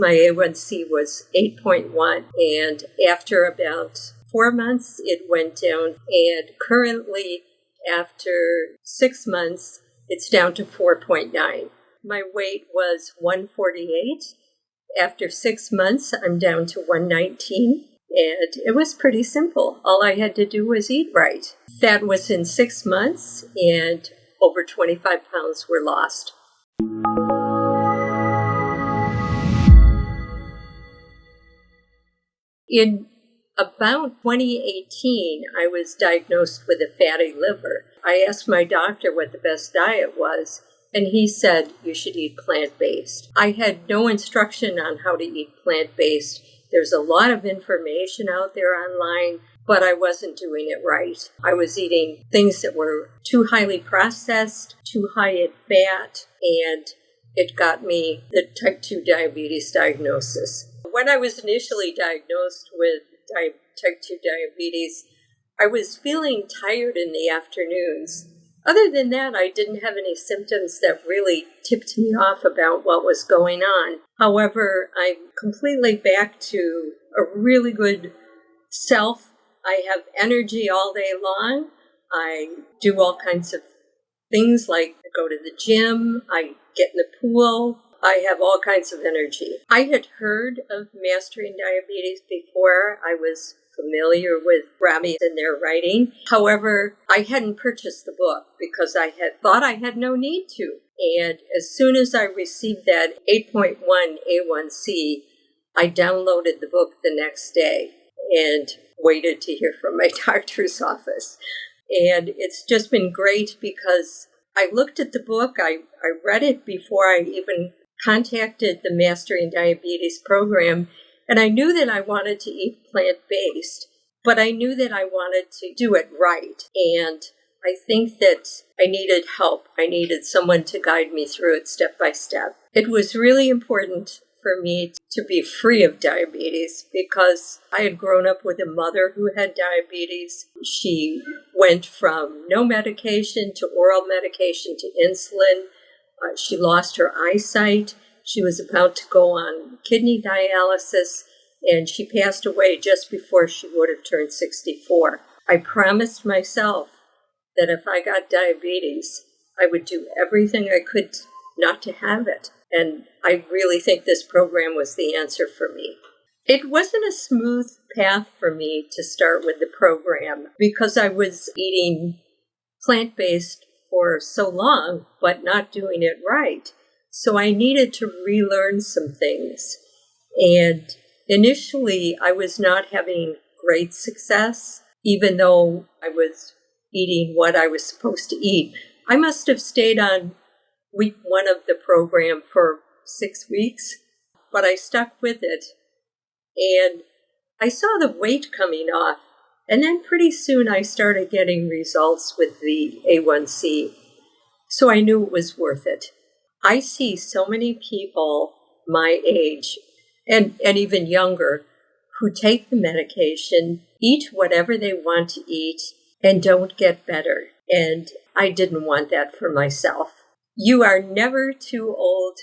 my A1C was 8.1. And after about 4 months, it went down. And currently, after 6 months, it's down to 4.9. My weight was 148. After 6 months, I'm down to 119. And it was pretty simple. All I had to do was eat right. That was in 6 months, and over 25 pounds were lost. In about 2018, I was diagnosed with a fatty liver. I asked my doctor what the best diet was, and he said you should eat plant-based. I had no instruction on how to eat plant-based. There's a lot of information out there online, but I wasn't doing it right. I was eating things that were too highly processed, too high in fat, and it got me the type 2 diabetes diagnosis. When I was initially diagnosed with type 2 diabetes, I was feeling tired in the afternoons. Other than that, I didn't have any symptoms that really tipped me off about what was going on. However, I'm completely back to a really good self. I have energy all day long. I do all kinds of things like go to the gym, I get in the pool. I have all kinds of energy. I had heard of Mastering Diabetes before. I was familiar with Rami and their writing. However, I hadn't purchased the book because I had thought I had no need to. And as soon as I received that 8.1 A1C, I downloaded the book the next day and waited to hear from my doctor's office. And it's just been great because I looked at the book, I read it before I even contacted the Mastering Diabetes program, and I knew that I wanted to eat plant-based, but I knew that I wanted to do it right. And I think that I needed help. I needed someone to guide me through it step by step. It was really important for me to be free of diabetes because I had grown up with a mother who had diabetes. She went from no medication to oral medication to insulin. She lost her eyesight. She was about to go on kidney dialysis, and she passed away just before she would have turned 64. I promised myself that if I got diabetes, I would do everything I could not to have it. And I really think this program was the answer for me. It wasn't a smooth path for me to start with the program because I was eating plant-based for so long, but not doing it right. So I needed to relearn some things. And initially, I was not having great success, even though I was eating what I was supposed to eat. I must have stayed on week 1 of the program for 6 weeks, but I stuck with it. And I saw the weight coming off. And then pretty soon I started getting results with the A1C. So I knew it was worth it. I see so many people my age and even younger who take the medication, eat whatever they want to eat, and don't get better. And I didn't want that for myself. You are never too old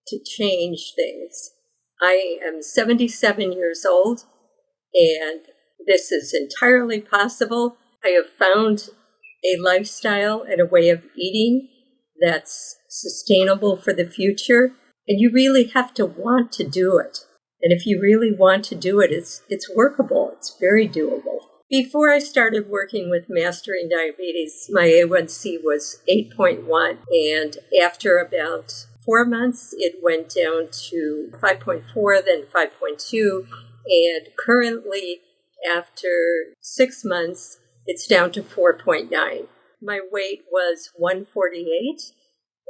to change things. I am 77 years old, and this is entirely possible. I have found a lifestyle and a way of eating that's sustainable for the future, and you really have to want to do it. And if you really want to do it, it's workable. It's very doable. Before I started working with Mastering Diabetes, my A1C was 8.1, and after about 4 months, it went down to 5.4, then 5.2, and currently, after 6 months, it's down to 4.9. My weight was 148.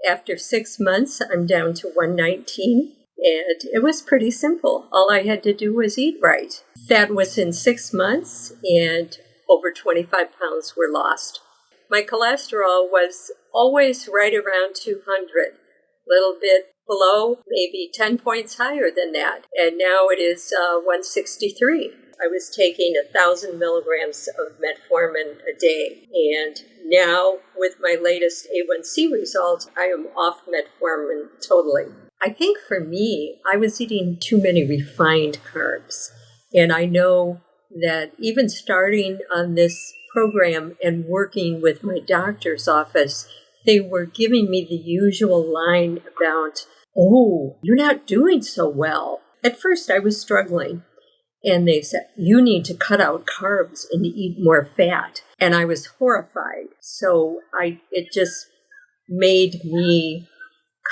After 6 months, I'm down to 119. And it was pretty simple. All I had to do was eat right. That was in 6 months, and over 25 pounds were lost. My cholesterol was always right around 200, a little bit below, maybe 10 points higher than that. And now it is 163. I was taking 1,000 milligrams of metformin a day. And now, with my latest A1C result, I am off metformin totally. I think for me, I was eating too many refined carbs. And I know that even starting on this program and working with my doctor's office, they were giving me the usual line about, oh, you're not doing so well. At first, I was struggling. And they said, you need to cut out carbs and eat more fat. And I was horrified. So it just made me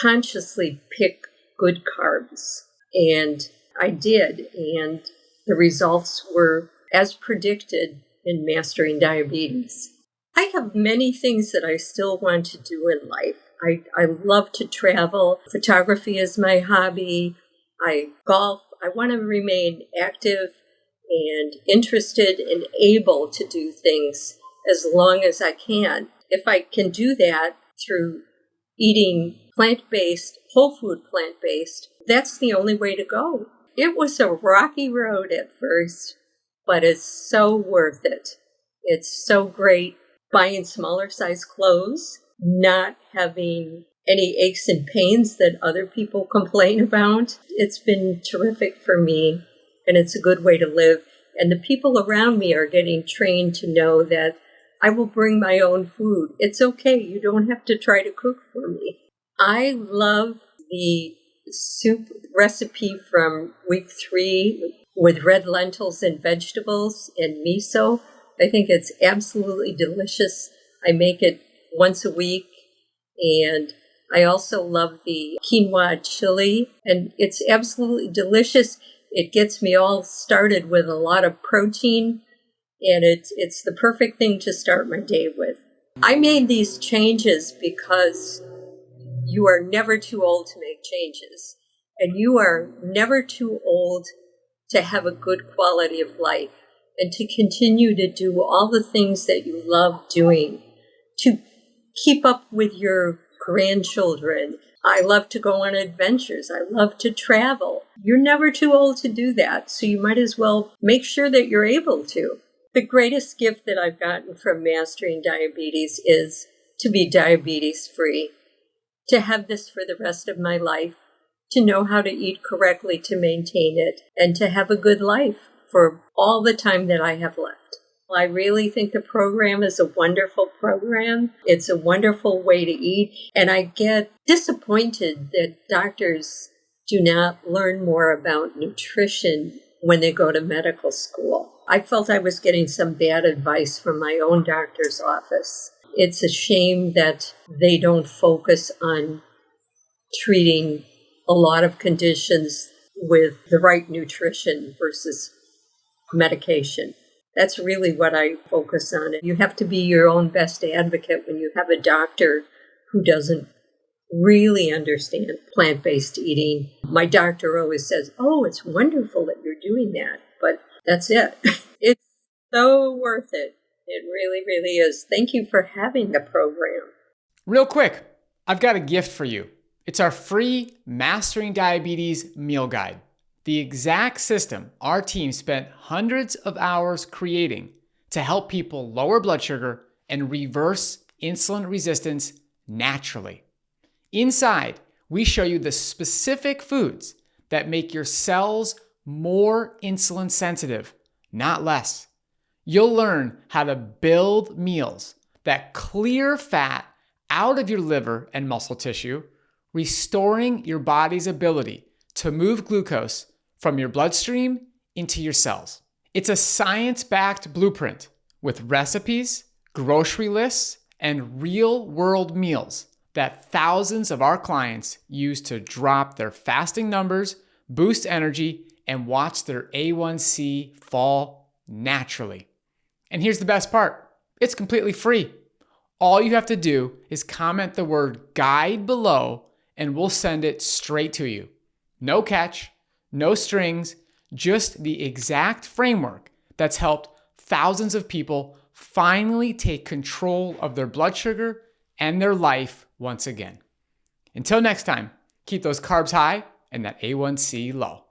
consciously pick good carbs. And I did. And the results were as predicted in Mastering Diabetes. I have many things that I still want to do in life. I love to travel. Photography is my hobby. I golf. I want to remain active and interested and able to do things as long as I can. If I can do that through eating plant-based, whole food plant-based, that's the only way to go. It was a rocky road at first, but it's so worth it. It's so great buying smaller size clothes, not having any aches and pains that other people complain about. It's been terrific for me, and it's a good way to live. And the people around me are getting trained to know that I will bring my own food. It's okay. You don't have to try to cook for me. I love the soup recipe from week 3 with red lentils and vegetables and miso. I think it's absolutely delicious. I make it once a week, and I also love the quinoa chili, and it's absolutely delicious. It gets me all started with a lot of protein, and it's the perfect thing to start my day with. I made these changes because you are never too old to make changes, and you are never too old to have a good quality of life and to continue to do all the things that you love doing, to keep up with your grandchildren. I love to go on adventures. I love to travel. You're never too old to do that, so you might as well make sure that you're able to. The greatest gift that I've gotten from Mastering Diabetes is to be diabetes-free, to have this for the rest of my life, to know how to eat correctly to maintain it, and to have a good life for all the time that I have left. I really think the program is a wonderful program. It's a wonderful way to eat. And I get disappointed that doctors do not learn more about nutrition when they go to medical school. I felt I was getting some bad advice from my own doctor's office. It's a shame that they don't focus on treating a lot of conditions with the right nutrition versus medication. That's really what I focus on. You have to be your own best advocate when you have a doctor who doesn't really understand plant-based eating. My doctor always says, oh, it's wonderful that you're doing that, but that's it. It's so worth it. It really, really is. Thank you for having the program. Real quick, I've got a gift for you. It's our free Mastering Diabetes meal guide. The exact system our team spent hundreds of hours creating to help people lower blood sugar and reverse insulin resistance naturally. Inside, we show you the specific foods that make your cells more insulin sensitive, not less. You'll learn how to build meals that clear fat out of your liver and muscle tissue, restoring your body's ability to move glucose from your bloodstream into your cells. It's a science-backed blueprint with recipes, grocery lists, and real-world meals that thousands of our clients use to drop their fasting numbers, boost energy, and watch their A1C fall naturally. And here's the best part. It's completely free. All you have to do is comment the word guide below and we'll send it straight to you. No catch, no strings, just the exact framework that's helped thousands of people finally take control of their blood sugar and their life once again. Until next time, keep those carbs high and that A1C low.